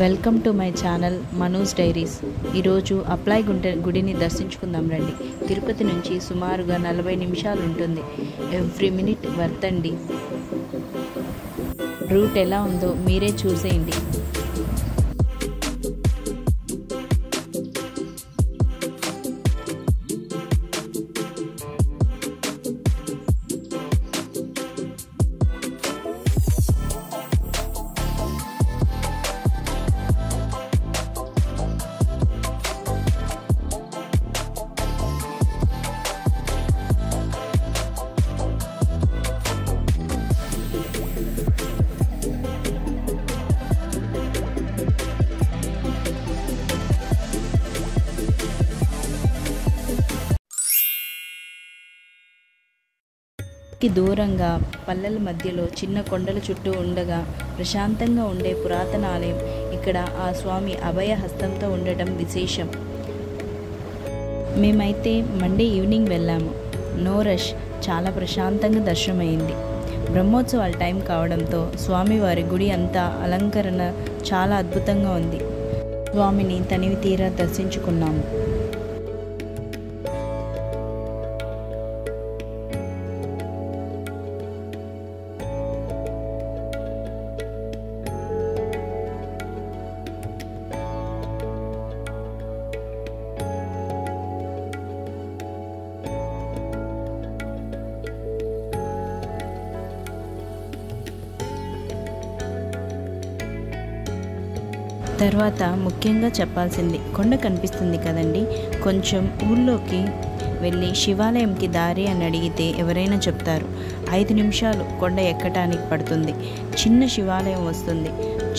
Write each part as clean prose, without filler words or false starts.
Welcome to my channel మనూస్ diaries. ఈరోజు apply గుడిని దర్శించుకుందాం రండి. తిరుపతి నుంచి సుమారుగా 40 నిమిషాలు ఉంటుంది. ఎవ్రీ మినిట్ వర్త్ అండి. రూట్ ఎలా ఉందో మీరే చూసేయండి. దూరంగా పల్లెల మధ్యలో చిన్న కొండల చుట్టూ ఉండగా ప్రశాంతంగా ఉండే పురాతన ఆలయం. ఇక్కడ ఆ స్వామి అభయ హస్తంతో ఉండటం విశేషం. మేమైతే మండే ఈవినింగ్ వెళ్ళాము. నో రష్, చాలా ప్రశాంతంగా దర్శనమైంది. బ్రహ్మోత్సవాల టైం కావడంతో స్వామివారి గుడి అంతా అలంకరణ చాలా అద్భుతంగా ఉంది. స్వామిని తనివి తీరా దర్శించుకున్నాము. తర్వాత ముఖ్యంగా చెప్పాల్సింది, కొండ కనిపిస్తుంది కదండి, కొంచెం ఊళ్ళోకి వెళ్ళి శివాలయంకి దారి అని అడిగితే ఎవరైనా చెప్తారు. 5 నిమిషాలు కొండ ఎక్కటానికి పడుతుంది. చిన్న శివాలయం వస్తుంది.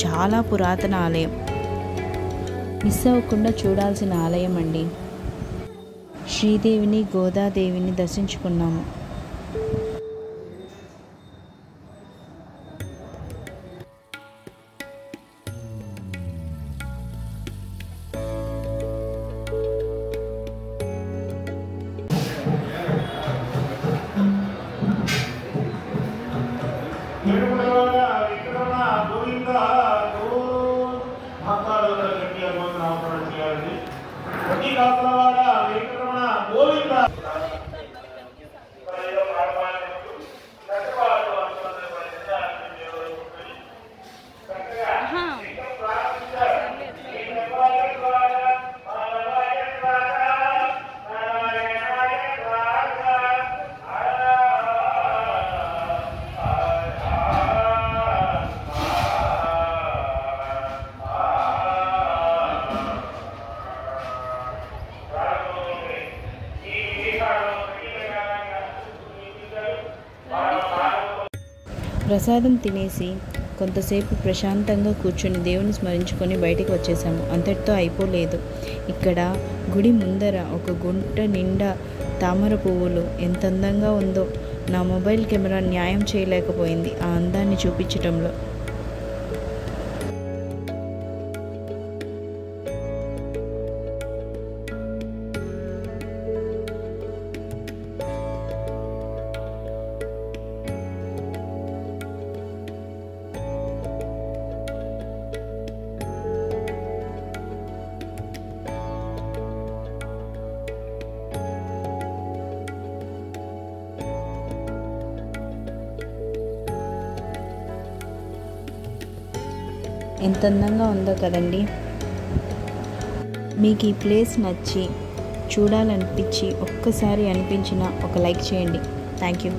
చాలా పురాతన ఆలయం. మిస్ అవ్వకుండా చూడాల్సిన ఆలయం అండి. శ్రీదేవిని గోదాదేవిని దర్శించుకున్నాము. ప్రసాదం తినేసి కొంతసేపు ప్రశాంతంగా కూర్చొని దేవుని స్మరించుకొని బయటికి వచ్చేసాము. అంతటితో అయిపోలేదు. ఇక్కడ గుడి ముందర ఒక గుంట నిండా తామర పువ్వులు ఎంత అందంగా ఉందో. నా మొబైల్ కెమెరా న్యాయం చేయలేకపోయింది ఆ అందాన్ని చూపించటంలో. ఎంత అందంగా ఉందో కదండి. మీకు ఈ ప్లేస్ నచ్చి చూడాలనిపించి ఒక్కసారి అనిపించిన ఒక లైక్ చేయండి. Thank you.